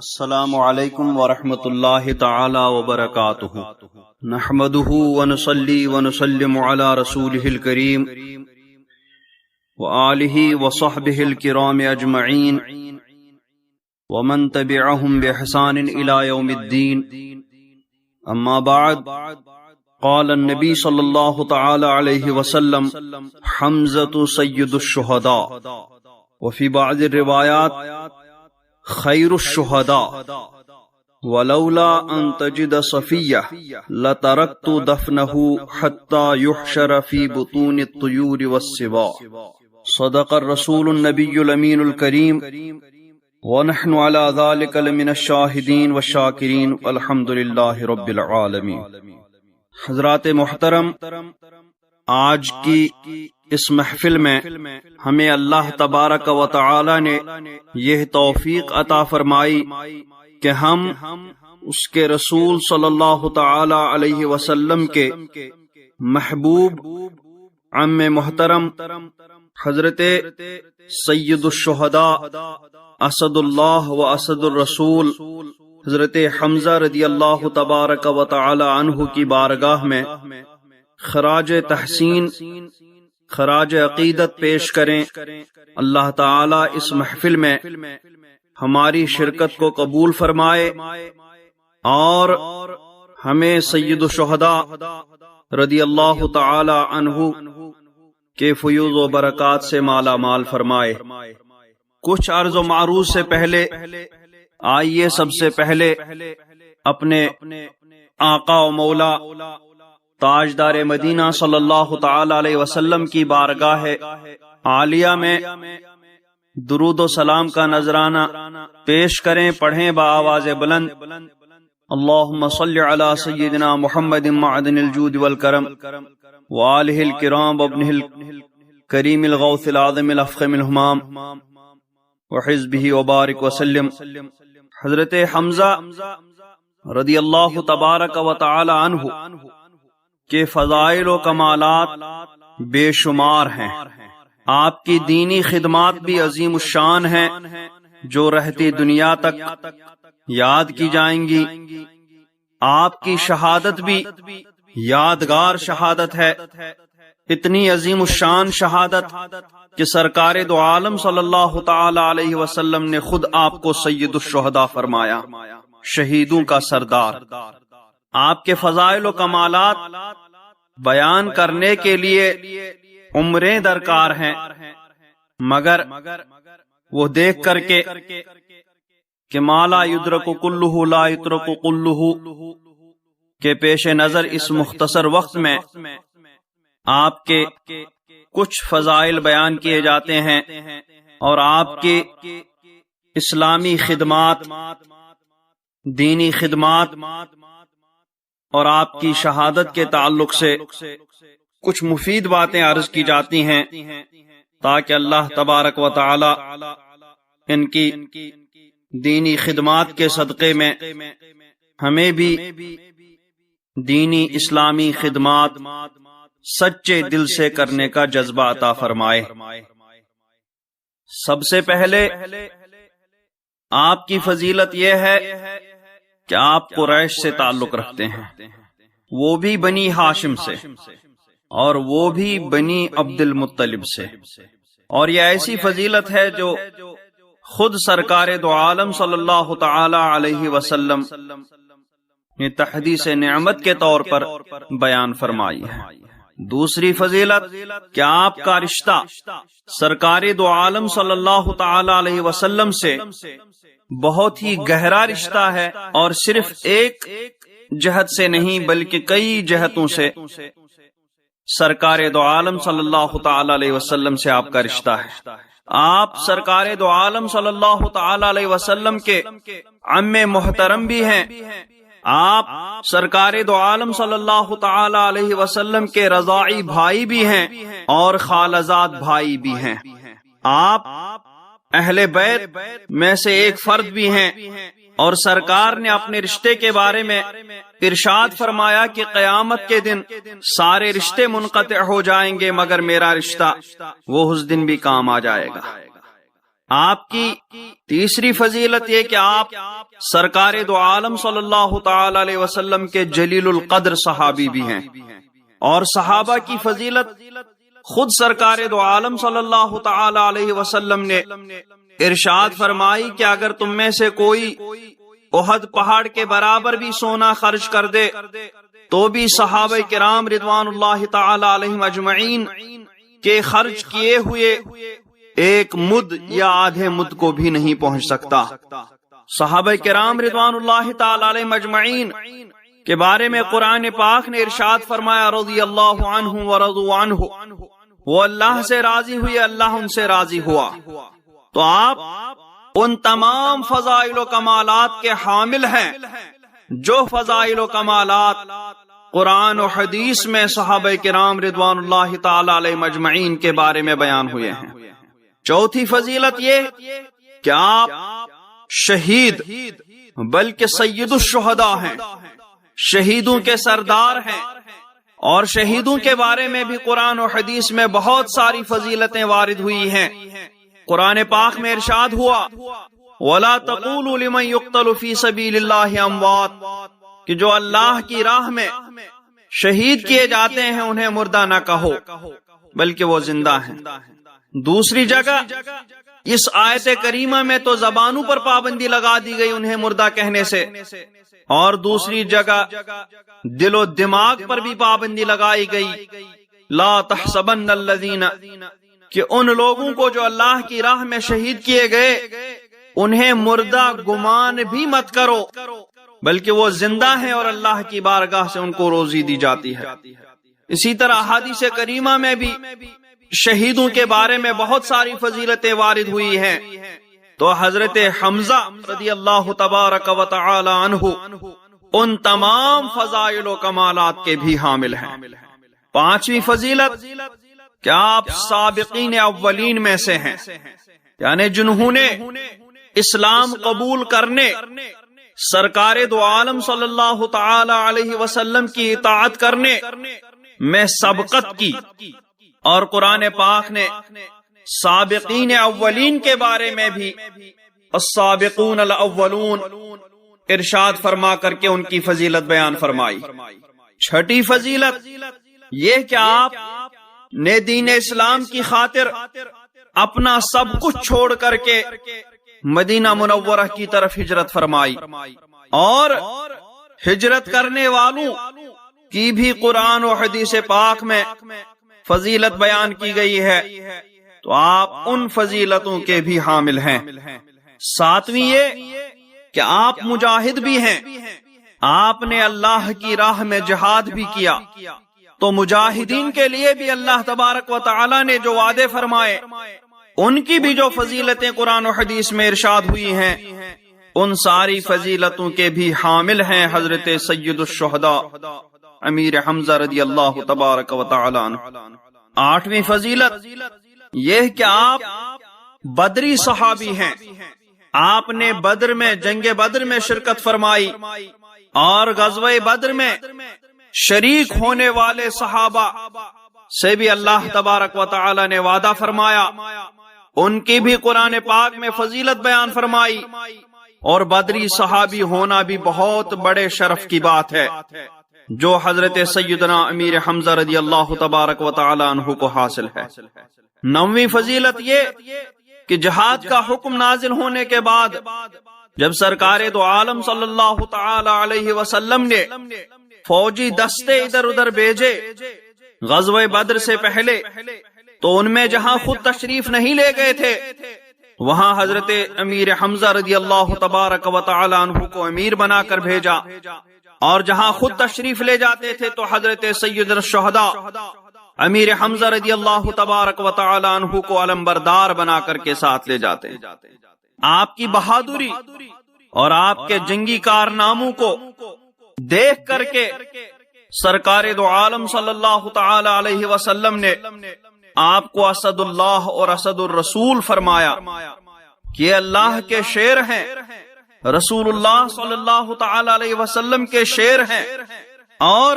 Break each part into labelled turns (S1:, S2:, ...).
S1: السلام علیکم ورحمۃ اللہ تعالی وبرکاتہ نحمده ونصلي ونسلم على رسوله الكريم وآلہ وصحبہ الکرام اجمعین ومن تبعهم بإحسان الى یوم الدین اما بعد قال النبی صلی اللہ تعالی علیہ وسلم حمزة سید الشہداء وفی بعض الروایات خیر الشہداء ولولا ان تجد صفیہ لترکت دفنہ حتی یحشر فی بطون الطیور والسباع صدق الرسول النبی الامین الکریم ونحن علی ذلک لمن الشاہدین والشاکرین والحمد للہ رب العالمین۔ حضرات محترم، آج کی اس محفل میں ہمیں اللہ تبارک و تعالی نے یہ توفیق عطا فرمائی کہ ہم اس کے رسول صلی اللہ تعالی علیہ وسلم کے محبوب عم محترم حضرت سید الشہداء اسد اللہ و اسد الرسول حضرت حمزہ رضی اللہ تبارک و تعالی عنہ کی بارگاہ میں خراج تحسین، خراج عقیدت پیش کریں۔ اللہ تعالی اس محفل میں ہماری شرکت کو قبول فرمائے اور ہمیں سید الشہداء رضی اللہ تعالی عنہ کے فیوض و برکات سے مالا مال فرمائے۔ کچھ عرض و معروض سے پہلے آئیے سب سے پہلے اپنے آقا و مولا تاجدار مدینہ صلی اللہ تعالی علیہ وسلم کی بارگاہ عالیہ میں درود و سلام کا نذرانہ پیش کریں، پڑھیں بآواز بلند۔ اللہم صلی علی سیدنا محمد معدن الجود والکرم وآلہ الکرام وابنہ الکریم الغوث العظم الافخم الہمام وحزبہ وبارک وسلم۔ حضرت حمزہ رضی اللہ تبارک و تعالی عنہ کے فضائل و کمالات بے شمار ہیں، آپ کی دینی خدمات بھی عظیم الشان ہیں جو رہتی دنیا تک یاد کی جائیں گی۔ آپ کی شہادت بھی یادگار شہادت ہے، اتنی عظیم الشان شہادت کہ سرکار دو عالم صلی اللہ تعالی علیہ وسلم نے خود آپ کو سید الشہداء فرمایا، شہیدوں کا سردار۔ آپ کے فضائل و کمالات بیان کرنے کے لیے عمریں درکار ہیں، مگر وہ دیکھ کر کے کہ ما لا یدرک کلہ لا یترک کلہ کے پیش نظر اس مختصر وقت میں آپ کے کچھ فضائل بیان کیے جاتے ہیں اور آپ کی اسلامی خدمات، دینی خدمات اور آپ کی شہادت کے تعلق سے کچھ مفید باتیں عرض کی جاتی ہیں تاکہ اللہ تبارک و تعالی ان کی دینی خدمات کے صدقے میں ہمیں بھی دینی اسلامی خدمات سچے دل سے کرنے کا جذبہ عطا فرمائے۔ سب سے پہلے آپ کی فضیلت یہ ہے کہ آپ قریش سے تعلق رکھتے ہیں، وہ بھی بنی ہاشم سے اور وہ بھی بنی عبد المطلب سے، اور یہ ایسی فضیلت ہے جو خود سرکار دو عالم صلی اللہ تعالی علیہ وسلم نے تحدیث نعمت کے طور پر بیان فرمائی ہے۔ دوسری فضیلت کہ آپ کا رشتہ سرکار دو عالم صلی اللہ تعالی علیہ وسلم سے بہت ہی گہرا رشتہ ہے، اور صرف ایک جہت سے نہیں بلکہ کئی جہتوں سے سرکار دو عالم صلی اللہ تعالی علیہ وسلم سے آپ کا رشتہ ہے۔ آپ سرکار دو عالم صلی اللہ تعالی علیہ وسلم کے عم محترم بھی ہیں، آپ سرکار دو عالم صلی اللہ تعالی علیہ وسلم کے رضاعی بھائی بھی ہیں اور خالزاد بھائی بھی ہیں، آپ اہل بیت میں سے ایک فرد بھی ہیں، اور سرکار نے اپنے رشتے کے بارے میں ارشاد فرمایا کہ قیامت کے دن سارے رشتے منقطع ہو جائیں گے مگر میرا رشتہ وہ اس دن بھی کام آ جائے گا۔ آپ کی تیسری فضیلت یہ کہ آپ سرکار دو عالم صلی اللہ تعالی علیہ وسلم کے جلیل القدر صحابی بھی ہیں، اور صحابہ کی فضیلت خود سرکار دو عالم صلی اللہ تعالی علیہ وسلم نے ارشاد فرمائی کہ اگر تم میں سے کوئی احد پہاڑ کے برابر بھی سونا خرچ کر دے تو بھی صحابہ کرام رضوان اللہ تعالی علیہم اجمعین کے خرچ کیے ہوئے ایک مد یا آدھے مد کو بھی نہیں پہنچ سکتا۔ صحابہ کرام رضوان اللہ تعالی علیہم اجمعین کے بارے میں قرآن پاک نے ارشاد فرمایا رضی اللہ عنہ ورضوا عنہ، وہ اللہ سے راضی ہوئے، اللہ ان سے راضی ہوا۔ تو آپ ان تمام فضائل و کمالات کے حامل ہیں جو فضائل و کمالات قرآن و حدیث میں صحابہ کرام رضوان اللہ تعالی علیہم اجمعین کے بارے میں بیان ہوئے ہیں۔ چوتھی فضیلت یہ کہ آپ شہید بلکہ سید الشہداء ہیں، شہیدوں کے سردار ہیں، اور شہیدوں کے بارے میں بھی قرآن و حدیث میں بہت ساری فضیلتیں وارد ہوئی ہیں۔ قرآن پاک میں ارشاد ہوا وَلَا تَقُولُوا لِمَنْ يُقْتَلُ فِي سَبِيلِ اللَّهِ أَمْوَاتٌ، کہ جو اللہ کی راہ میں شہید کیے جاتے ہیں انہیں مردہ نہ کہو بلکہ وہ زندہ ہیں۔ دوسری جگہ اس آیت کریمہ میں تو زبانوں پر پابندی لگا دی گئی انہیں مردہ کہنے سے، اور دوسری جگہ دل و دماغ پر بھی پابندی لگائی گئی لا تحسبن الذین، کہ ان لوگوں کو جو اللہ کی راہ میں شہید کیے گئے انہیں مردہ گمان بھی مت کرو بلکہ وہ زندہ ہیں اور اللہ کی بارگاہ سے ان کو روزی دی جاتی ہے۔ اسی طرح احادیث کریمہ میں بھی شہیدوں کے بارے میں بہت ساری فضیلتیں وارد ہوئی ہیں۔ تو حضرت حمزہ رضی اللہ تبارک و تعالی عنہ ان تمام فضائل و کمالات کے بھی حامل ہیں۔ پانچویں فضیلت کہ آپ سابقین اولین میں سے ہیں، یعنی جنہوں نے اسلام قبول کرنے سرکار دو عالم صلی اللہ تعالی علیہ وسلم کی اطاعت کرنے میں سبقت کی، اور قرآن پاک نے سابقین اولین کے بارے میں بھی السابقون الاولون ارشاد فرما کر کے ان کی فضیلت بیان فرمائی۔ چھٹی فضیلت یہ کہ آپ نے دین اسلام کی خاطر اپنا سب کچھ چھوڑ کر کے مدینہ منورہ کی طرف ہجرت فرمائی، اور ہجرت کرنے والوں کی بھی قرآن و حدیث پاک میں فضیلت بیان کی گئی ہے، تو آپ ان فضیلتوں کے بھی حامل ہیں۔ ساتویں یہ کہ آپ مجاہد بھی ہیں، آپ نے اللہ کی راہ میں جہاد بھی کیا، تو مجاہدین کے لیے بھی اللہ تبارک و تعالی نے جو وعدے فرمائے ان کی بھی جو فضیلتیں قرآن و حدیث میں ارشاد ہوئی ہیں ان ساری فضیلتوں کے بھی حامل ہیں حضرت سید الشہداء امیر حمزہ رضی اللہ تبارک و تعالی عنہ۔ آٹھویں فضیلت یہ کہ آپ بدری صحابی ہیں، آپ نے بدر میں جنگ بدر میں شرکت فرمائی، اور غزوہ بدر میں شریک ہونے والے صحابہ سے بھی اللہ تبارک و تعالی نے وعدہ فرمایا، ان کی بھی قرآن پاک میں فضیلت بیان فرمائی، اور بدری صحابی ہونا بھی بہت بڑے شرف کی بات ہے جو حضرت سیدنا امیر حمزہ رضی اللہ تبارک و تعالی عنہ کو حاصل ہے۔ نویں فضیلت یہ کہ جہاد کا حکم نازل ہونے کے بعد جب سرکار دو عالم صلی اللہ تعالی علیہ وسلم نے فوجی دستے ادھر ادھر بھیجے غزوہ بدر سے پہلے، تو ان میں جہاں خود تشریف نہیں لے گئے تھے وہاں حضرت امیر حمزہ رضی اللہ تبارک و تعالی عنہ کو امیر بنا کر بھیجا، اور جہاں خود تشریف لے جاتے تھے تو حضرت سید الشہداء امیر حمزہ رضی اللہ تبارک و تعالی عنہ کو علمبردار بنا کر کے ساتھ لے جاتے۔ آپ کی بہادری اور آپ کے جنگی کارناموں کو دیکھ کر کے سرکار دو عالم صلی اللہ تعالی علیہ وسلم نے آپ کو اسد اللہ اور اسد الرسول فرمایا کہ اللہ کے شیر ہیں، رسول اللہ صلی اللہ تعالی علیہ وسلم کے شیر ہیں، اور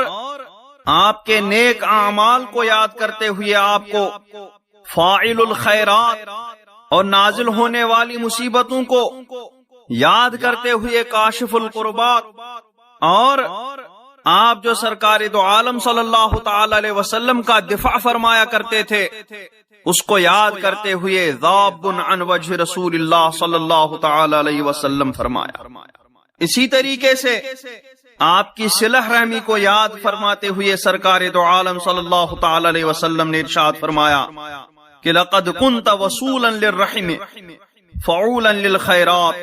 S1: آپ کے نیک اعمال کو یاد کرتے ہوئے آپ کو فاعل الخیرات اور نازل ہونے والی مصیبتوں کو یاد کرتے ہوئے کاشف القربات، اور آپ جو سرکار دو عالم صلی اللہ تعالی علیہ وسلم کا دفاع فرمایا کرتے تھے اس کو یاد کرتے ہوئے ذاب عن وجہ رسول اللہ صلی اللہ تعالی علیہ وسلم فرمایا۔ اسی طریقے سے آپ کی صلہ رحمی کو یاد فرماتے ہوئے سرکار دو عالم صلی اللہ تعالی علیہ وسلم نے ارشاد فرمایا کہ لقد كنت وصولا للرحم فعولا للخیرات،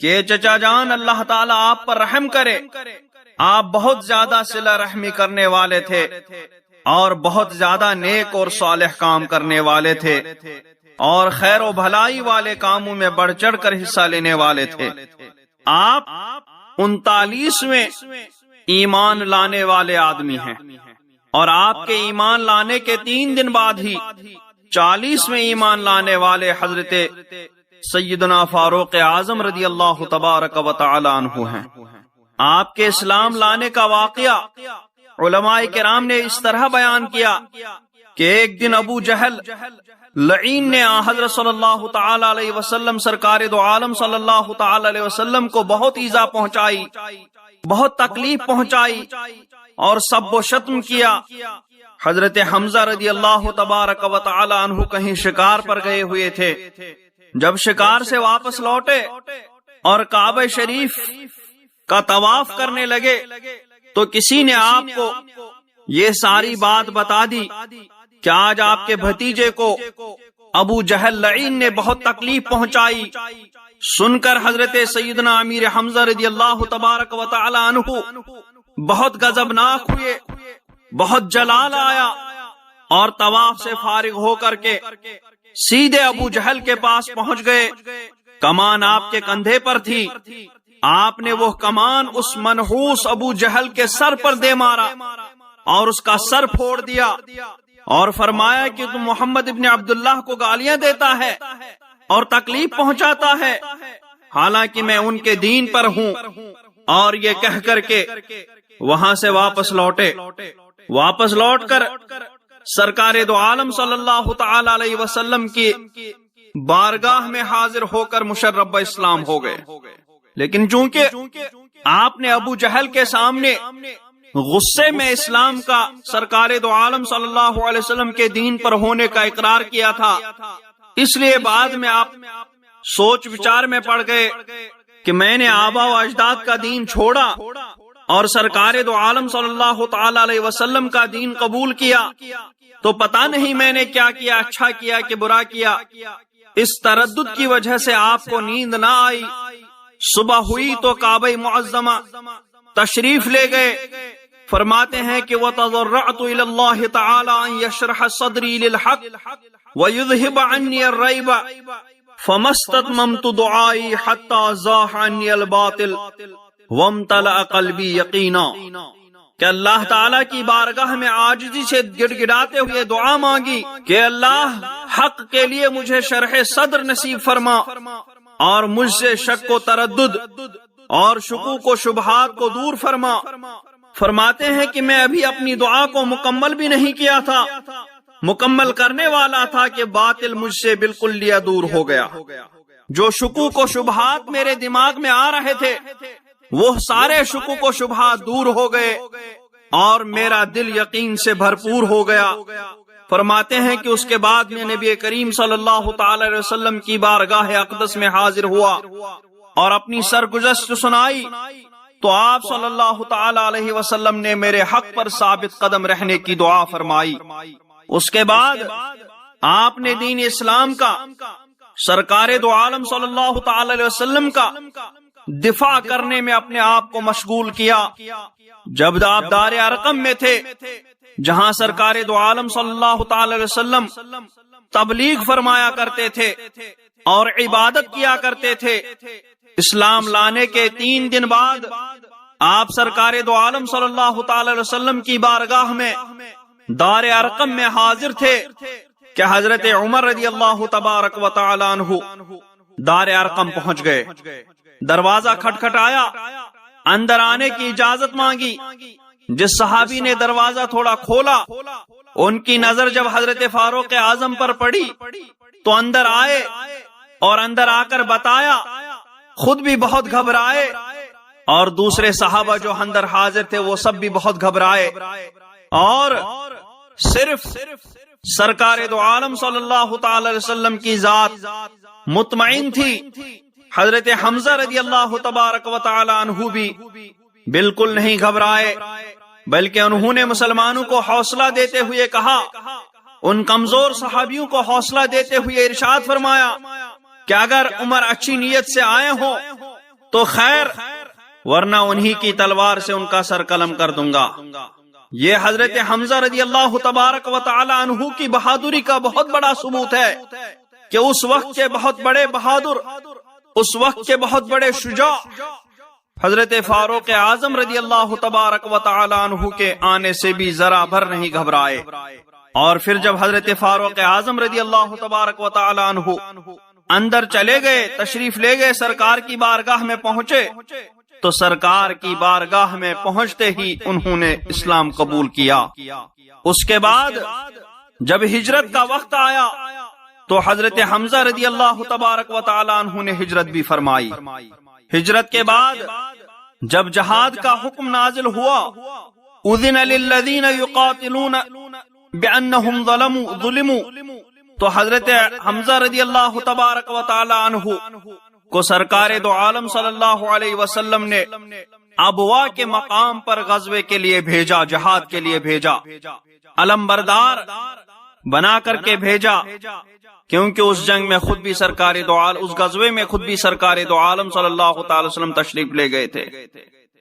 S1: کہ چچا جان اللہ تعالیٰ آپ پر رحم کرے، آپ بہت زیادہ صلہ رحمی کرنے والے تھے اور بہت زیادہ نیک اور صالح کام کرنے والے تھے اور خیر و بھلائی والے کاموں میں بڑھ چڑھ کر حصہ لینے والے تھے۔ آپ 39ویں ایمان لانے والے آدمی ہیں، اور آپ کے ایمان لانے کے 3 دن بعد ہی 40ویں ایمان لانے والے حضرت سیدنا فاروق اعظم رضی اللہ تبارک و تعالی عنہ ہیں۔ آپ کے اسلام لانے کا واقعہ علماء کرام نے اس طرح بیان کیا کہ ایک دن ابو جہل لعین نے حضرت صلی اللہ تعالی علیہ وسلم سرکار دو عالم صلی اللہ تعالی علیہ وسلم کو بہت ایذا پہنچائی، بہت تکلیف پہنچائی اور سب و شتم کیا۔ حضرت حمزہ رضی اللہ تبارک و تعالی عنہ کہیں شکار پر گئے ہوئے تھے، جب شکار سے واپس لوٹے اور کعبہ شریف کا طواف کرنے لگے تو کسی نے آپ کو یہ ساری بات بتا دی کہ آج آپ کے بھتیجے کو ابو جہل لعین نے بہت تکلیف پہنچائی۔ سن کر حضرت سیدنا امیر حمزہ رضی اللہ تبارک و تعالی عنہ بہت غضبناک ہوئے، بہت جلال آیا اور طواف سے فارغ ہو کر کے سیدھے ابو جہل کے پاس پہنچ گئے۔ کمان آپ کے کندھے پر تھی، آپ نے وہ کمان اس منحوس ابو جہل کے سر پر دے مارا اور اس کا سر پھوڑ دیا اور فرمایا کہ تم محمد ابن عبداللہ کو گالیاں دیتا ہے اور تکلیف پہنچاتا ہے، حالانکہ میں ان کے دین پر ہوں۔ اور یہ کہہ کر کے وہاں سے واپس لوٹے۔ واپس لوٹ کر سرکار دو عالم صلی اللہ تعالی علیہ وسلم کی بارگاہ میں حاضر ہو کر مشرب اسلام ہو گئے، لیکن چونکہ آپ نے ابو جہل کے سامنے غصے میں اسلام کا سرکار دو عالم صلی اللہ علیہ وسلم کے دین پر ہونے کا اقرار کیا تھا، اس لیے بعد میں آپ سوچ وچار میں پڑ گئے کہ میں نے آبا و اجداد کا دین چھوڑا اور سرکار دو عالم صلی اللہ تعالی علیہ وسلم کا دین قبول کیا، تو پتہ نہیں میں نے کیا کیا، اچھا کیا کہ برا کیا۔ اس تردد کی وجہ سے آپ کو نیند نہ آئی۔ صبح ہوئی تو کعبہ معظمہ تشریف لے گئے۔ فرماتے ہیں کہ وَتَضَرَّعْتُ إِلَى اللَّهِ تَعَالَىٰ أَن يَشْرَحَ صَدْرِي لِلْحَقِّ وَيُذْهِبَ عَنِّي الرَّيْبَ فَمَا اسْتَتْمَمْتُ دُعَائِي حَتَّىٰ زَاحَ عَنِّي الْبَاطِلُ وَامْتَلَأَ قَلْبِي يَقِينًا، کہ اللہ تعالیٰ کی بارگاہ میں عاجزی سے گڑ گڑاتے ہوئے دعا مانگی کہ اللہ حق کے لیے مجھے شرح صدر نصیب فرما اور مجھ سے شک و تردد اور شکوک و شبہات کو دور فرما۔ فرماتے ہیں کہ میں ابھی اپنی دعا کو مکمل بھی نہیں کیا تھا، مکمل کرنے والا تھا کہ باطل مجھ سے بالکل لیا دور ہو گیا۔ جو شکوک و شبہات میرے دماغ میں آ رہے تھے وہ سارے شکوک و شبہات دور ہو گئے اور میرا دل یقین سے بھرپور ہو گیا۔ فرماتے ہیں کہ اس کے بعد میں نبی کریم صلی اللہ تعالی علیہ وسلم کی بارگاہ اقدس میں حاضر ہوا اور اپنی سرگزشت سنائی، تو آپ صلی اللہ تعالی علیہ وسلم نے میرے حق پر ثابت قدم رہنے کی دعا فرمائی۔ اس کے بعد آپ نے دین اسلام کا، سرکار دو عالم صلی اللہ تعالی علیہ وسلم کا دفاع کرنے میں اپنے آپ کو مشغول کیا۔ جب آپ دار ارقم میں تھے جہاں سرکار دو عالم صلی اللہ تعالی علیہ وسلم تبلیغ فرمایا کرتے تھے اور عبادت کیا کرتے تھے، اسلام لانے کے 3 دن بعد آپ سرکار دو عالم صلی اللہ تعالی علیہ وسلم کی بارگاہ میں دار ارقم میں حاضر تھے کہ حضرت عمر رضی اللہ تبارک و تعالی عنہ دار ارقم پہنچ گئے۔ دروازہ کھٹکھٹایا، اندر آنے کی اجازت مانگی۔ جس صحابی نے دروازہ تھوڑا کھولا، ان کی نظر جب حضرت فاروق اعظم پر پڑی تو اندر آئے اور اندر آ کر بتایا، خود بھی بہت گھبرائے اور دوسرے صحابہ جو اندر حاضر تھے وہ سب بھی بہت گھبرائے، اور صرف سرکار دو عالم صلی اللہ تعالی علیہ وسلم کی ذات مطمئن تھی۔ حضرت حمزہ رضی اللہ تبارک و تعالی عنہ بھی بالکل نہیں گھبرائے، بلکہ انہوں نے مسلمانوں کو حوصلہ دیتے ہوئے کہا، ان کمزور صحابیوں کو حوصلہ دیتے ہوئے ارشاد فرمایا کہ اگر عمر اچھی نیت سے آئے ہوں تو خیر، ورنہ انہی کی تلوار سے ان کا سر قلم کر دوں گا۔ یہ حضرت حمزہ رضی اللہ تبارک و تعالی عنہ کی بہادری کا بہت بڑا ثبوت ہے کہ اس وقت کے بہت بڑے بہادر، اس وقت کے بہت بڑے شجاع حضرت فاروق اعظم رضی اللہ تبارک و تعالی عنہ کے آنے سے بھی ذرا بھر نہیں گھبرائے۔ اور پھر جب حضرت فاروق اعظم رضی اللہ تبارک و تعالی عنہ اندر چلے گئے، تشریف لے گئے، سرکار کی بارگاہ میں پہنچے، تو سرکار کی بارگاہ میں پہنچتے ہی انہوں نے اسلام قبول کیا۔ اس کے بعد جب ہجرت کا وقت آیا تو حضرت حمزہ رضی اللہ تبارک و تعالی عنہ نے ہجرت بھی فرمائی۔ ہجرت کے بعد جب جہاد کا حکم نازل ہوا، اذن للذین یقاتلون بانہم ظلموا، تو حضرت حمزہ رضی اللہ تبارک و تعالی عنہ کو سرکار دو عالم صلی اللہ علیہ وسلم نے ابوا کے مقام پر غزوے کے لیے بھیجا، جہاد کے لیے بھیجا، علم بردار بنا کر کے بھیجا، کیونکہ اس جنگ میں خود بھی سرکار دو عالم، اس غزوے میں خود بھی سرکار دو عالم صلی اللہ تعالی وسلم تشریف لے گئے تھے۔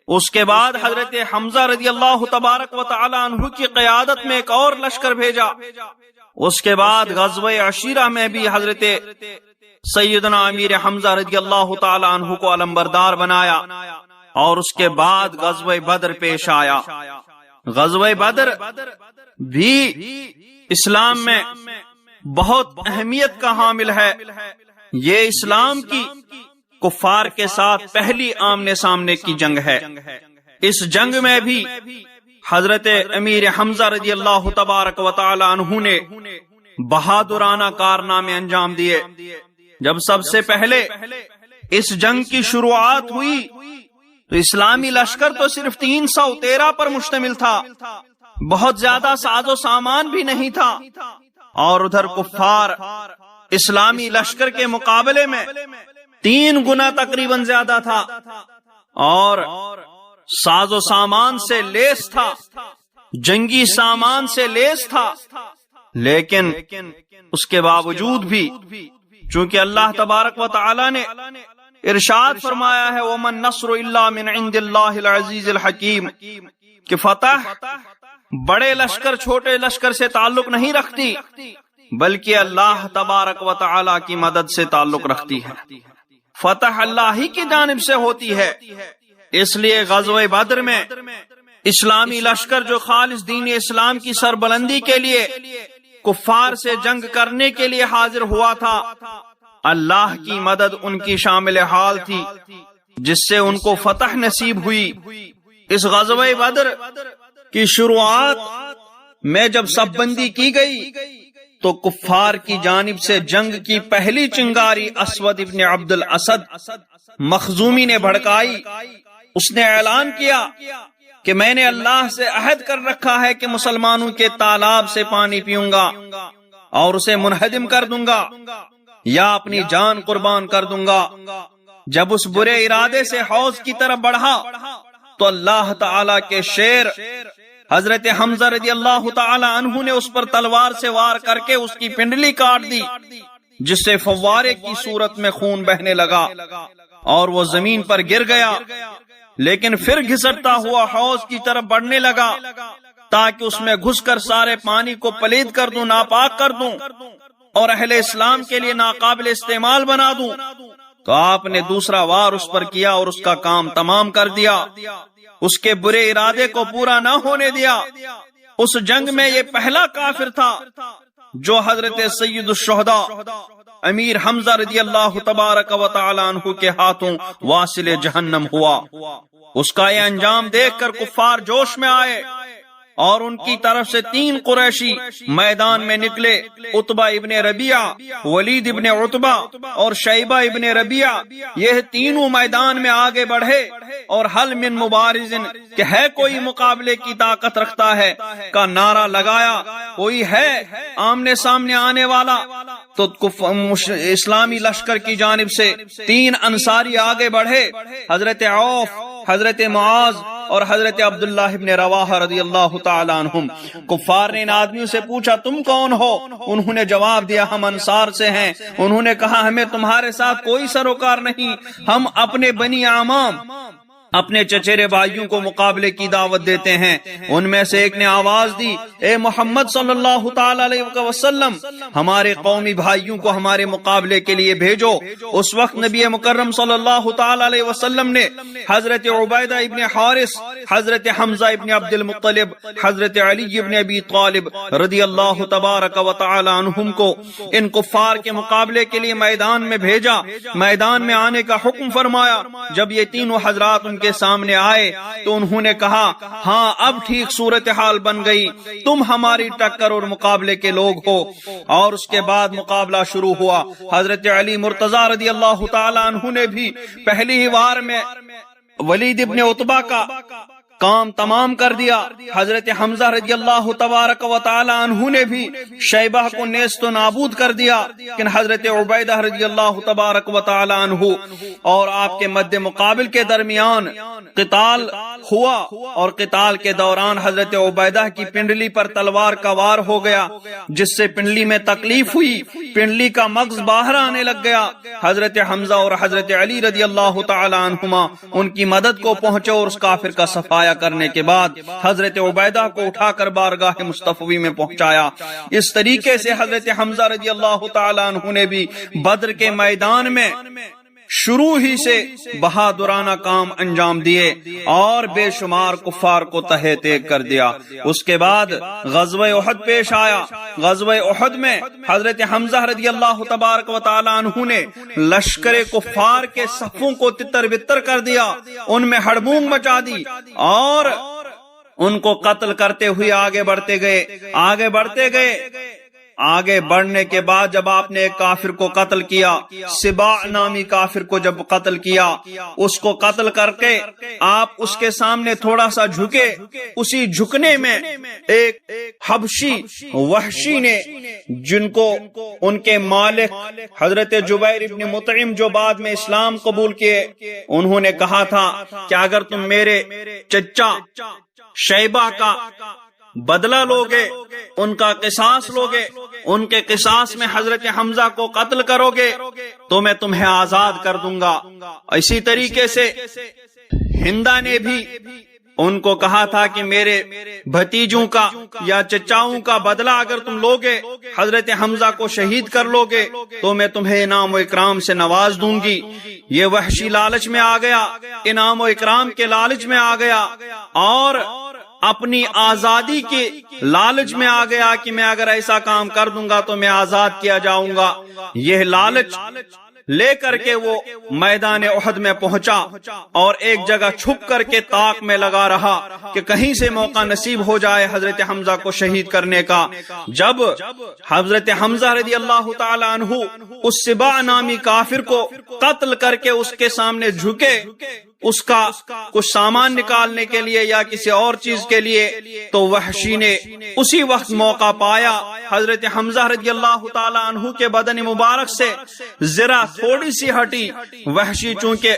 S1: اس کے بعد حضرت حمزہ رضی اللہ تبارک و تعالی عنہ کی قیادت میں ایک اور لشکر بھیجا۔ اس کے بعد غزوہ عشیرہ میں بھی حضرت سیدنا امیر حمزہ رضی اللہ تعالی عنہ کو علمبردار بنایا، اور اس کے بعد غزوہ بدر پیش آیا۔ غزوہ بدر بھی اسلام میں بہت اہمیت کا حامل ہے۔ یہ اسلام کی کفار کے ساتھ پہلی آمنے سامنے کی جنگ ہے۔ اس جنگ میں بھی حضرت امیر حمزہ رضی اللہ تبارک و تعالی عنہ نے بہادرانہ کارنامے انجام دیے۔ جب سب سے پہلے اس جنگ کی شروعات ہوئی تو اسلامی لشکر تو صرف 313 پر مشتمل تھا، بہت زیادہ ساز و سامان بھی نہیں تھا، اور ادھر کفار اسلامی لشکر کے مقابلے میں 3 گنا تقریباً زیادہ تھا، اور ساز و سامان سے لیس تھا، جنگی سامان سے لیس تھا، لیکن اس کے باوجود بھی چونکہ اللہ تبارک و تعالی نے ارشاد فرمایا ہے وَمَن نَّصْرُ إِلَّا مِنْ عِنْدِ اللَّهِ الْعَزِيزِ الْحَكِيمِ، کہ فتح بڑے لشکر چھوٹے لشکر سے تعلق نہیں رکھتی، بلکہ اللہ تبارک و تعالی کی مدد سے تعلق رکھتی ہے۔ فتح اللہ ہی کی جانب سے ہوتی ہے۔ اس لیے غزوہ بدر میں اسلامی لشکر جو خالص دین اسلام کی سربلندی کے لیے کفار سے جنگ کرنے کے لیے حاضر ہوا تھا، اللہ کی مدد ان کی شامل حال تھی، جس سے ان کو فتح نصیب ہوئی۔ اس غزوہ بدر کی شروعات میں جب صف بندی کی گئی تو کفار کی جانب سے جنگ کی پہلی چنگاری اسود ابن عبد الاسد مخزومی نے بھڑکائی۔ اس نے اعلان کیا کہ میں نے اللہ سے عہد کر رکھا ہے کہ مسلمانوں کے تالاب سے پانی پیوں گا اور اسے منہدم کر دوں گا یا اپنی جان قربان کر دوں گا۔ جب اس برے ارادے سے حوض کی طرف بڑھا تو اللہ تعالی کے شیر حضرت حمزہ رضی اللہ تعالی عنہ نے اس پر تلوار سے وار کر کے اس کی پنڈلی کاٹ دی، جس سے فوارے کی صورت میں خون بہنے لگا اور وہ زمین پر گر گیا، لیکن پھر گھسٹتا ہوا حوض کی طرف بڑھنے لگا تاکہ اس میں گھس کر سارے پانی کو پلید کر دوں، ناپاک کر دوں اور اہل اسلام کے لیے ناقابل استعمال بنا دوں۔ تو آپ نے دوسرا وار اس پر کیا اور اس کا کام تمام کر دیا، اس کے برے ارادے کو پورا نہ ہونے دیا۔ اس جنگ میں یہ پہلا کافر تھا جو حضرت سید الشہداء امیر حمزہ رضی اللہ تبارک و تعالی عنہ کے ہاتھوں واصل جہنم ہوا۔ اس کا یہ انجام دیکھ کر کفار جوش میں آئے اور ان کی طرف سے 3 قریشی میدان میں نکلے، عتبہ ابن ربیعہ، ولید ابن عتبہ اور شیبہ ابن ربیعہ۔ یہ تینوں میدان میں آگے بڑھے اور حل من مبارز، کہ ہے کوئی مقابلے کی طاقت رکھتا ہے کا نعرہ لگایا، کوئی ہے آمنے سامنے آنے والا؟ تو اسلامی لشکر کی جانب سے 3 انصاری آگے بڑھے، حضرت عوف، حضرت معاذ اور حضرت عبداللہ ابن رواحہ رضی اللہ تعالیٰ عنہم۔ کفار نے ان آدمیوں سے پوچھا تم کون ہو؟ انہوں نے جواب دیا ہم انصار سے ہیں۔ انہوں نے کہا ہمیں تمہارے ساتھ کوئی سروکار نہیں، ہم اپنے بنی عمام، اپنے چچیرے بھائیوں کو مقابلے کی دعوت دیتے ہیں۔ ان میں سے ایک نے آواز دی اے محمد صلی اللہ تعالی علیہ وسلم، ہمارے قومی بھائیوں کو ہمارے مقابلے کے لیے بھیجو۔ اس وقت نبی مکرم صلی اللہ تعالی علیہ وسلم نے حضرت عبیدہ ابن حارث، حضرت حمزہ ابن عبد المطلب، حضرت علی ابن ابی طالب رضی اللہ تبارک و تعالی عنہم کو ان کفار کے مقابلے کے لیے میدان میں بھیجا، میدان میں آنے کا حکم فرمایا۔ جب یہ تینوں حضرات ان کے سامنے آئے تو انہوں نے کہا ہاں اب ٹھیک صورتحال بن گئی، تم ہماری ٹکر اور مقابلے کے لوگ ہو۔ اور اس کے بعد مقابلہ شروع ہوا۔ حضرت علی مرتضی رضی اللہ تعالی عنہ نے بھی پہلی ہی وار میں ولید ابن عتبہ کا کام تمام کر دیا۔ حضرت حمزہ رضی اللہ تبارک و تعالی عنہ نے بھی شیبہ کو نیست و نابود کر دیا، لیکن حضرت عبیدہ رضی اللہ تبارک و تعالی عنہ اور آپ کے مد مقابل کے درمیان قتال ہوا، اور قتال کے دوران حضرت عبیدہ کی پنڈلی پر تلوار کا وار ہو گیا، جس سے پنڈلی میں تکلیف ہوئی، پنڈلی کا مغز باہر آنے لگ گیا۔ حضرت حمزہ اور حضرت علی رضی اللہ تعالی عنہما ان کی مدد کو پہنچے اور اس کافر کا صفایا کرنے کے بعد حضرت عبیدہ کو اٹھا کر بارگاہ مصطفی میں پہنچایا۔ اس طریقے سے حضرت حمزہ رضی اللہ تعالی عنہ نے بھی بدر کے میدان میں شروع ہی سے بہادرانہ کام انجام دیے اور بے شمار کفار کو تہہ تیگ کر دیا۔ اس کے بعد غزوہ احد پیش آیا۔ غزوہ احد میں حضرت حمزہ رضی اللہ تبارک و تعالی عنہ نے لشکر کفار کے صفوں کو تتر بتر کر دیا، ان میں ہڑبونگ مچا دی اور ان کو قتل کرتے ہوئے آگے بڑھتے گئے۔ آگے بڑھنے کے بعد جب آپ نے ایک کافر کو قتل کیا، سباع نامی کافر کو جب قتل کیا، اس کو قتل کر کے آپ اس کے سامنے تھوڑا سا جھکے، اسی جھکنے میں ایک حبشی وحشی نے، جن کو ان کے مالک حضرت جبیر ابن مطعم جو بعد میں اسلام قبول کیے، انہوں نے کہا تھا کہ اگر تم میرے چچا شیبہ کا بدلہ لوگے، ان کا قصاص لوگے، ان کے قصاص میں حضرت حمزہ کو قتل کرو گے تو میں تمہیں آزاد کر دوں گا۔ اسی طریقے سے ہندا نے بھی ان کو کہا تھا کہ میرے بھتیجوں کا یا چچاؤں کا بدلہ اگر تم لوگے، حضرت حمزہ کو شہید کر لوگے تو میں تمہیں انعام و اکرام سے نواز دوں گی۔ یہ وحشی لالچ میں آ گیا، انعام و اکرام کے لالچ میں آ گیا اور اپنی آزادی کے لالچ میں آ گیا کہ میں اگر ایسا کام کر دوں گا تو میں آزاد کیا جاؤں گا۔ یہ لالچ لے کر کے وہ میدان احد میں پہنچا اور ایک جگہ چھپ کر کے طاق میں لگا رہا کہ کہیں سے موقع نصیب ہو جائے حضرت حمزہ کو شہید کرنے کا۔ جب حضرت حمزہ رضی اللہ تعالی عنہ اس سباع نامی کافر کو قتل کر کے اس کے سامنے جھکے، اس کا کچھ سامان نکالنے کے لیے یا کسی اور چیز کے لیے، تو وحشی نے اسی وقت موقع پایا، حضرت حمزہ رضی اللہ تعالی عنہ کے بدن مبارک سے ذرا تھوڑی سی ہٹی۔ وحشی چونکہ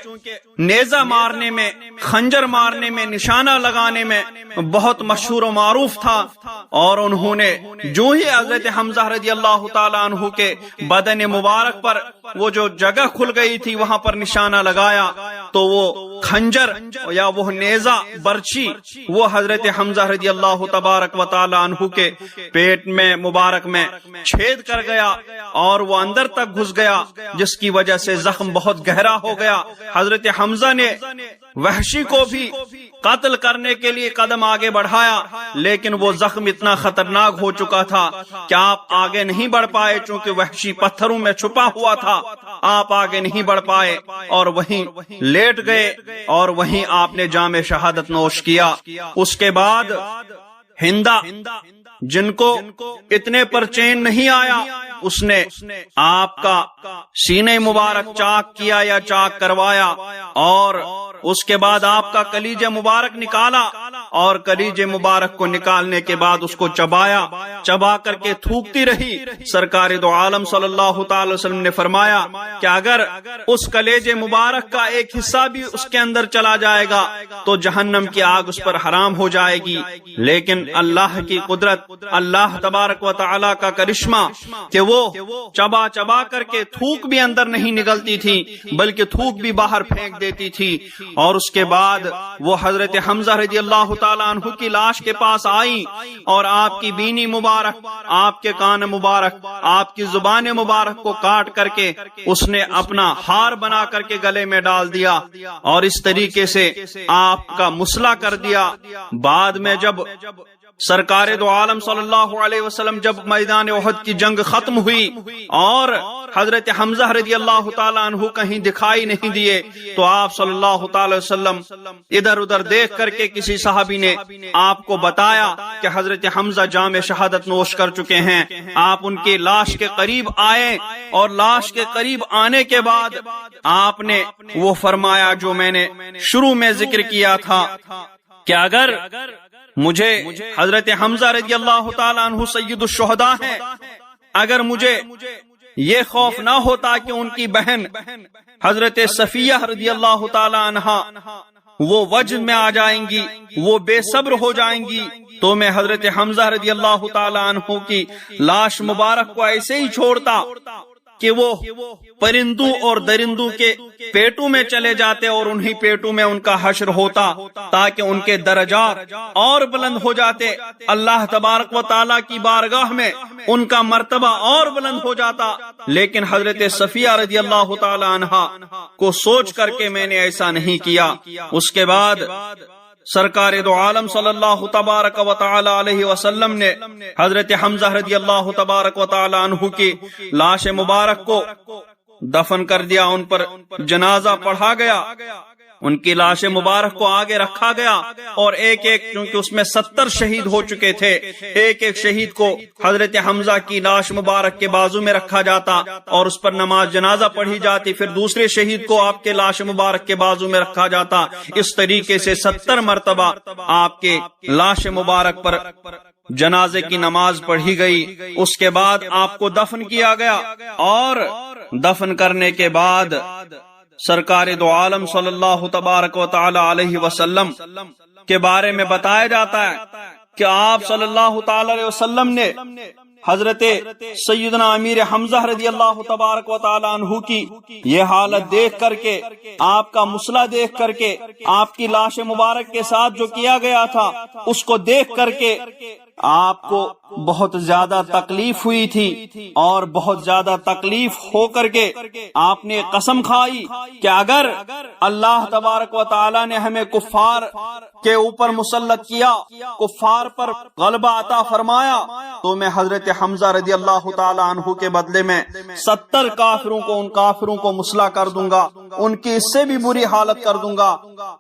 S1: نیزہ مارنے میں، خنجر مارنے میں، نشانہ لگانے میں بہت مشہور و معروف تھا، اور انہوں نے جو ہی حضرت حمزہ رضی اللہ تعالی عنہ کے بدن مبارک پر وہ جو جگہ کھل گئی تھی وہاں پر نشانہ لگایا تو وہ خنجر یا وہ نیزہ برچھی وہ حضرت حمزہ رضی اللہ تبارک و تعالی عنہ کے پیٹ میں مبارک میں چھید کر گیا اور وہ اندر تک گھس گیا، جس کی وجہ سے زخم بہت گہرا ہو گیا۔ حضرت حمزہ نے وحشی کو بھی قتل کرنے کے لیے قدم آگے بڑھایا، لیکن وہ زخم اتنا خطرناک ہو چکا تھا کہ آپ آگے نہیں بڑھ پائے، چونکہ وحشی پتھروں میں چھپا ہوا تھا، آپ آگے نہیں بڑھ پائے اور وہیں لیٹ گئے اور وہیں آپ نے جام شہادت نوش کیا۔ اس کے بعد ہندا جن کو اتنے پر چین نہیں آیا، اس نے آپ کا سینے مبارک چاک کیا یا چاک کروایا، اور اس کے بعد آپ کا کلیجہ مبارک نکالا، اور کلیجہ مبارک کو نکالنے کے بعد اس کو چبایا، چبا کر کے تھوکتی رہی۔ سرکار دو عالم صلی اللہ تعالی وسلم نے فرمایا کہ اگر اس کلیجہ مبارک کا ایک حصہ بھی اس کے اندر چلا جائے گا تو جہنم کی آگ اس پر حرام ہو جائے گی، لیکن اللہ کی قدرت، اللہ تبارک و تعالی کا کرشمہ کہ وہ چبا چبا کر کے تھوک بھی اندر نہیں نکلتی تھی بلکہ تھوک بھی باہر پھینک دیتی تھی۔ اور اس کے بعد وہ حضرت حمزہ رضی اللہ تعالیٰ عنہ کی لاش کے پاس آئی اور آپ کی بینی مبارک، آپ کے کان مبارک، آپ کی زبان مبارک کو کاٹ کر کے اس نے اپنا ہار بنا کر کے گلے میں ڈال دیا اور اس طریقے سے آپ کا مسلح کر دیا۔ بعد میں جب سرکار دو عالم صلی اللہ علیہ وسلم جب میدان احد کی جنگ ختم ہوئی اور حضرت حمزہ رضی اللہ تعالیٰ عنہ کہیں دکھائی نہیں دیے تو آپ صلی اللہ تعالی وسلم ادھر ادھر دیکھ کر کے کسی صحابی نے آپ کو بتایا کہ حضرت حمزہ جام شہادت نوش کر چکے ہیں۔ آپ ان کی لاش کے قریب آئے اور لاش کے قریب آنے کے بعد آپ نے وہ فرمایا جو میں نے شروع میں ذکر کیا تھا کہ اگر مجھے حضرت حمزہ رضی اللہ تعالیٰ عنہ سید الشہداء ہیں، اگر مجھے یہ خوف نہ ہوتا کہ ان کی بہن حضرت صفیہ رضی اللہ تعالیٰ عنہ وہ وجد میں آ جائیں گی، وہ بے صبر ہو جائیں گی، تو میں حضرت حمزہ رضی اللہ تعالیٰ عنہ کی لاش مبارک کو ایسے ہی چھوڑتا کہ وہ پرندوں اور درندوں کے پیٹوں میں چلے جاتے اور انہی پیٹوں میں ان کا حشر ہوتا تاکہ ان کے درجات اور بلند ہو جاتے، اللہ تبارک و تعالیٰ کی بارگاہ میں ان کا مرتبہ اور بلند ہو جاتا۔ لیکن حضرت صفیہ رضی اللہ تعالی عنہا کو سوچ کر کے میں نے ایسا نہیں کیا۔ اس کے بعد سرکار دو عالم صلی اللہ تبارک و تعالی علیہ وسلم نے حضرت حمزہ رضی اللہ تبارک و تعالی عنہ کی لاش مبارک کو دفن کر دیا، ان پر جنازہ پڑھا گیا، ان کی لاش مبارک کو آگے رکھا گیا اور ایک ایک، کیونکہ اس میں 70 شہید ہو چکے تھے، ایک ایک شہید کو حضرت حمزہ کی لاش مبارک کے بازو میں رکھا جاتا اور اس پر نماز جنازہ پڑھی جاتی، پھر دوسرے شہید کو آپ کے لاش مبارک کے بازو میں رکھا جاتا۔ اس طریقے سے 70 مرتبہ آپ کے لاش مبارک پر جنازے کی نماز پڑھی گئی۔ اس کے بعد آپ کو دفن کیا گیا اور دفن کرنے کے بعد سرکار دو عالم صلی اللہ تبارک و تعالی علیہ وسلم کے بارے میں بتایا جاتا ہے کہ آپ صلی اللہ تعالی علیہ وسلم نے حضرت سیدنا امیر حمزہ رضی اللہ تبارک و تعالی عنہ کی یہ حالت دیکھ کر کے، آپ کا مسئلہ دیکھ کر کے، آپ کی لاش مبارک کے ساتھ جو کیا گیا تھا اس کو دیکھ کر کے آپ کو بہت زیادہ تکلیف ہوئی تھی اور بہت زیادہ تکلیف ہو کر کے آپ نے قسم کھائی کہ اگر اللہ تبارک و تعالی نے ہمیں کفار کے اوپر مسلط کیا، کفار پر غلبہ عطا فرمایا، تو میں حضرت حمزہ رضی اللہ تعالی عنہ کے بدلے میں 70 کافروں کو، ان کافروں کو مسلح کر دوں گا، ان کی اس سے بھی بری حالت کر دوں گا۔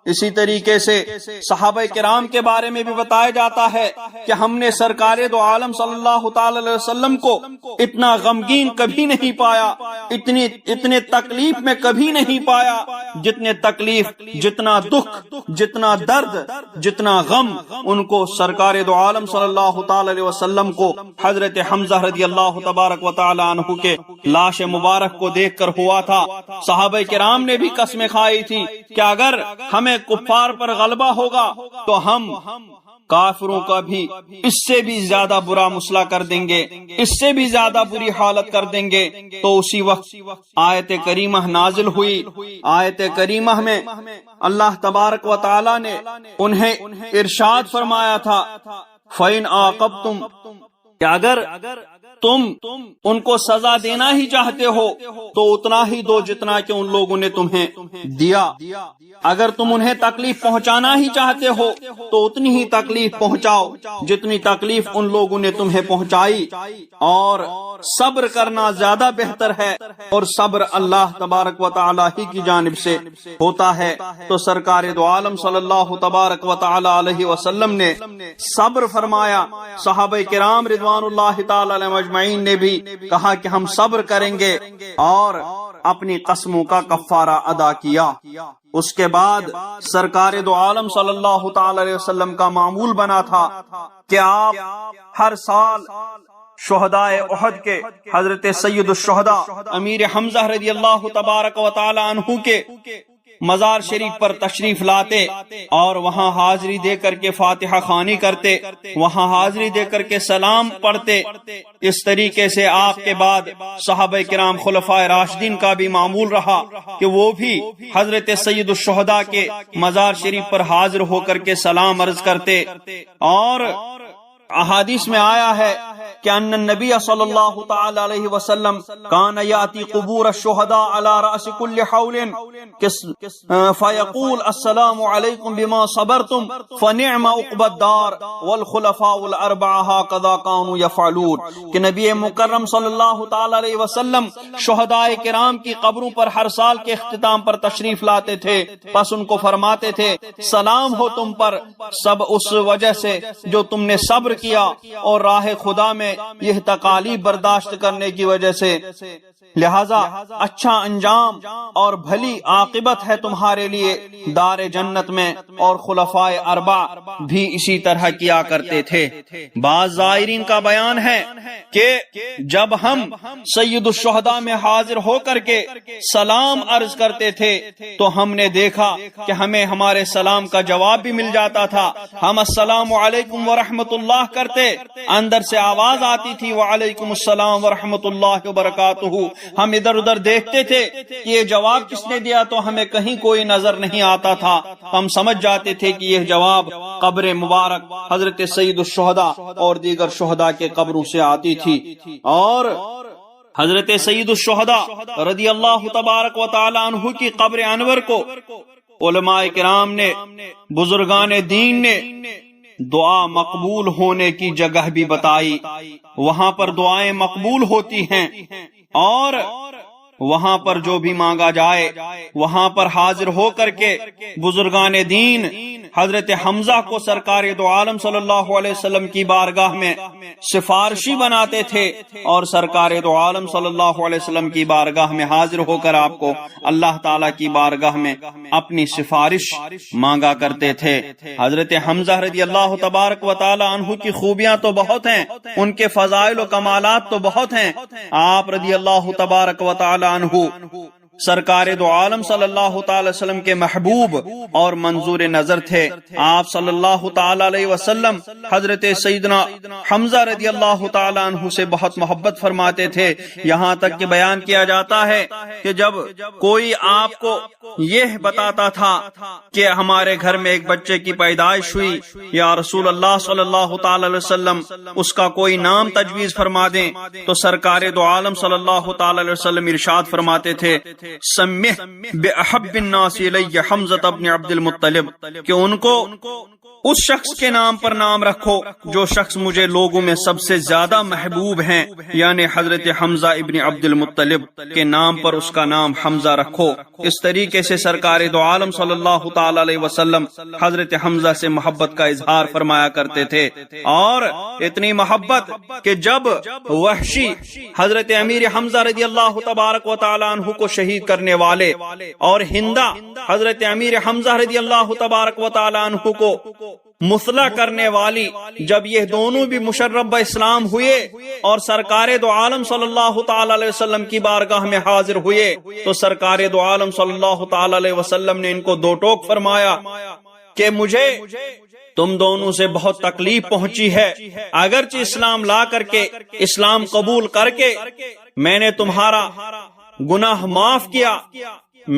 S1: اسی طریقے سے صحابہ کرام کے بارے میں بھی بتایا جاتا ہے کہ ہم نے سرکار دو عالم صلی اللہ تعالی علیہ وسلم کو اتنا غمگین کبھی نہیں پایا، اتنے تکلیف میں کبھی نہیں پایا، جتنے تکلیف، جتنا دکھ، جتنا درد، جتنا غم ان کو سرکار دو عالم صلی اللہ تعالی علیہ وسلم کو حضرت حمزہ رضی اللہ تبارک و تعالی عنہ کے لاش مبارک کو دیکھ کر ہوا تھا۔ صحابہ کرام نے بھی قسمیں کھائی تھی کہ اگر ہمیں کفار پر غلبہ ہوگا تو ہم کافروں کا بھی اس سے بھی زیادہ برا مسئلہ کر دیں گے، اس سے بھی زیادہ بری حالت کر دیں گے۔ تو اسی وقت آیت کریمہ نازل ہوئی۔ آیت کریمہ میں اللہ تبارک و تعالی نے انہیں ارشاد فرمایا تھا، فَإِنْ عَاقَبْتُمْ، کہ اگر تم ان کو سزا دینا ہی چاہتے ہو تو اتنا ہی دو جتنا کہ ان لوگوں نے تمہیں دیا، اگر تم انہیں تکلیف پہنچانا ہی چاہتے ہو تو اتنی ہی تکلیف پہنچاؤ جتنی تکلیف ان لوگوں نے تمہیں پہنچائی، اور صبر کرنا زیادہ بہتر ہے، اور صبر اللہ تبارک و تعالی ہی کی جانب سے ہوتا ہے۔ تو سرکار دو عالم صلی اللہ تبارک و تعالی علیہ وسلم نے صبر فرمایا، صحابہ کرام رضوان اللہ تعالی علیہم اجمعین نے بھی کہا کہ ہم صبر کریں گے، اور اپنی قسموں کا کفارہ ادا کیا۔ اس کے بعد سرکار دو عالم صلی اللہ تعالی علیہ وسلم کا معمول بنا تھا کہ آپ ہر سال شہدائے احد کے حضرت سید الشہداء امیر حمزہ رضی اللہ تبارک و تعالی عنہ کے مزار شریف پر تشریف لاتے اور وہاں حاضری دے کر کے فاتحہ خوانی کرتے، وہاں حاضری دے کر کے سلام پڑھتے۔ اس طریقے سے آپ کے بعد صحابہ کرام خلفائے راشدین کا بھی معمول رہا کہ وہ بھی حضرت سید الشہداء کے مزار شریف پر حاضر ہو کر کے سلام عرض کرتے۔ اور احادیث میں آیا ہے کہ ان النبی صلی اللہ تعالی علیہ وسلم کان یاتی قبور الشہداء علی رأس کل حول فیقول السلام علیکم بما صبرتم فنعم عقبى الدار والخلفاء الاربعہ هكذا كانوا يفعلون، کہ نبی مکرم صلی اللہ تعالی علیہ وسلم شہداء کرام کی قبروں پر ہر سال کے اختتام پر تشریف لاتے تھے، پس ان کو فرماتے تھے سلام ہو تم پر، سب اس وجہ سے جو تم نے صبر کیا اور راہ خدا میں یہ تکالیف برداشت کرنے کی وجہ سے، لہذا اچھا انجام اور بھلی عاقبت ہے تمہارے لیے دار جنت میں۔ اور خلفائے اربع بھی اسی طرح کیا کرتے تھے۔ بعض زائرین کا بیان ہے کہ جب ہم سید الشہداء میں حاضر ہو کر کے سلام عرض کرتے تھے تو ہم نے دیکھا کہ ہمیں ہمارے سلام کا جواب بھی مل جاتا تھا۔ ہم السلام علیکم ورحمۃ اللہ کرتے، اندر سے آواز آتی تھی وعلیکم السلام ورحمۃ اللہ وبرکاتہ۔ ہم ادھر ادھر دیکھتے تھے کہ یہ جواب کس نے دیا، تو ہمیں کہیں کوئی نظر نہیں آتا تھا، ہم سمجھ جاتے تھے کہ یہ جواب قبر مبارک حضرت سید الشہداء اور دیگر شہداء کے قبروں سے آتی تھی۔ اور حضرت سید الشہداء رضی اللہ تبارک و تعالی عنہ کی قبر انور کو علماء کرام نے، بزرگان دین نے دعا مقبول ہونے کی جگہ بھی بتائی، وہاں پر دعائیں مقبول ہوتی ہیں، اور وہاں پر جو بھی مانگا جائے وہاں پر حاضر ہو کر کے بزرگان دین حضرت حمزہ کو سرکار دو عالم صلی اللہ علیہ وسلم کی بارگاہ میں سفارشی بناتے تھے، اور سرکار دو عالم صلی اللہ علیہ وسلم کی بارگاہ میں حاضر ہو کر آپ کو اللہ تعالیٰ کی بارگاہ میں اپنی سفارش مانگا کرتے تھے۔ حضرت حمزہ رضی اللہ تبارک و تعالی عنہ کی خوبیاں تو بہت ہیں، ان کے فضائل و کمالات تو بہت ہیں۔ آپ رضی اللہ تبارک و تعالی عنہ سرکار دو عالم صلی اللہ تعالی وسلم کے محبوب اور منظور نظر تھے۔ آپ صلی اللہ تعالی علیہ وسلم حضرت سیدنا حمزہ رضی اللہ تعالی عنہ سے بہت محبت فرماتے تھے، یہاں تک کہ بیان کیا جاتا ہے کہ جب کوئی آپ کو یہ بتاتا تھا کہ ہمارے گھر میں ایک بچے کی پیدائش ہوئی، یا رسول اللہ صلی اللہ تعالی علیہ وسلم اس کا کوئی نام تجویز فرما دیں، تو سرکار دو عالم صلی اللہ تعالی علیہ وسلم ارشاد فرماتے تھے سمح بأحب الناس الی حمزہ بن عبد المطلب، کہ ان کو اس شخص کے نام پر نام رکھو جو شخص مجھے لوگوں میں سب سے زیادہ محبوب ہیں، یعنی حضرت حمزہ ابن عبد المطلب کے نام پر اس کا نام حمزہ رکھو۔ اس طریقے سے سرکار دو عالم صلی اللہ تعالی علیہ وسلم حضرت حمزہ سے محبت کا اظہار فرمایا کرتے تھے، اور اتنی محبت کہ جب وحشی حضرت امیر حمزہ رضی اللہ تبارک و تعالی عنہ کو شہید کرنے والے اور ہندا حضرت امیر حمزہ رضی اللہ تبارک و تعالی عنہ کو مسلح کرنے والی، جب یہ دونوں بھی مشرب اسلام ہوئے اور سرکار دو عالم صلی اللہ تعالی علیہ وسلم کی بارگاہ میں حاضر ہوئے، تو سرکار دو عالم صلی اللہ تعالی علیہ وسلم نے ان کو دو ٹوک فرمایا کہ مجھے تم دونوں سے بہت تکلیف پہنچی ہے، اگرچہ اسلام لا کر کے، اسلام قبول کر کے میں نے تمہارا گناہ معاف کیا،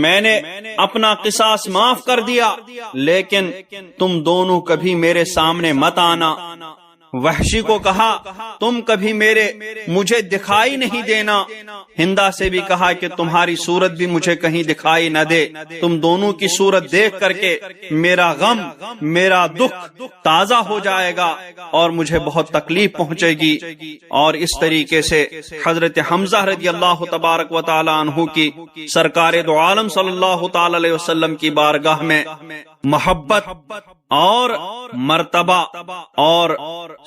S1: میں نے اپنا قصاص معاف کر دیا، لیکن تم دونوں کبھی میرے سامنے مت آنا، وحشی کو کہا تم کبھی مجھے دکھائی نہیں دینا، ہندا سے بھی کہا کہ تمہاری صورت بھی مجھے کہیں دکھائی نہ دے، تم دونوں کی صورت دیکھ کر کے میرا غم، میرا دکھ تازہ ہو جائے گا اور مجھے بہت تکلیف پہنچے گی۔ اور اس طریقے سے حضرت حمزہ رضی اللہ تبارک و تعالی عنہ کی سرکار دو عالم صلی اللہ تعالی علیہ وسلم کی بارگاہ میں محبت اور مرتبہ، اور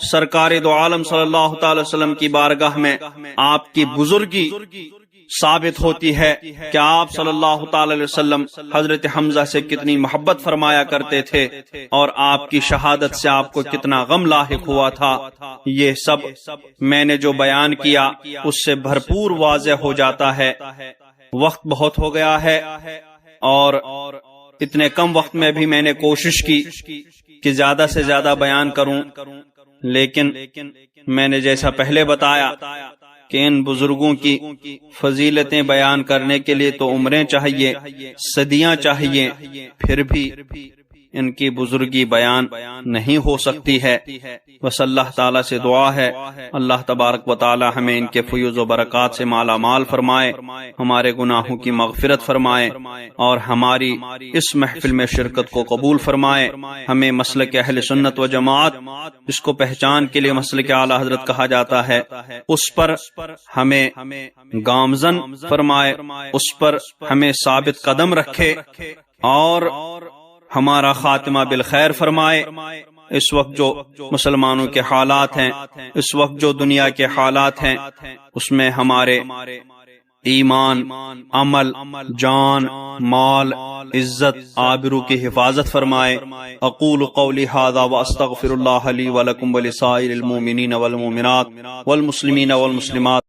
S1: سرکار دو عالم صلی اللہ تعالی وسلم کی بارگاہ میں آپ کی بزرگی ثابت ہوتی ہے کہ آپ صلی اللہ تعالی علیہ وسلم حضرت حمزہ سے کتنی محبت فرمایا کرتے تھے اور آپ کی شہادت سے آپ کو کتنا غم لاحق ہوا تھا۔ یہ سب میں نے جو بیان کیا اس سے بھرپور واضح ہو جاتا ہے۔ وقت بہت ہو گیا ہے اور اتنے کم وقت میں بھی میں نے کوشش کی کہ زیادہ سے زیادہ بیان کروں، لیکن میں نے جیسا پہلے بتایا کہ ان بزرگوں کی فضیلتیں بیان کرنے کے لیے تو عمریں چاہیے، صدیاں چاہیے، پھر بھی ان کی بزرگی بیان نہیں ہو سکتی ہے۔ بس اللہ تعالیٰ سے دعا ہے اللہ تبارک و تعالی ہمیں ان کے فیوز و برکات سے مالا مال فرمائے، ہمارے گناہوں کی مغفرت فرمائے اور ہماری اس محفل میں شرکت کو قبول فرمائے۔ ہمیں مسلک اہل سنت و جماعت، اس کو پہچان کے لیے مسلک اعلی حضرت کہا جاتا ہے، اس پر ہمیں گامزن فرمائے، اس پر ہمیں ثابت قدم رکھے اور ہمارا خاتمہ بالخیر فرمائے۔ اس وقت جو مسلمانوں کے حالات ہیں، اس وقت جو دنیا کے حالات ہیں، اس میں ہمارے ایمان، عمل، جان، مال، عزت، آبرو کی حفاظت فرمائے۔ اقول قولی ھذا واستغفر اللہ لی ولکم ولسائر المؤمنین والمؤمنات والمسلمین والمسلمات۔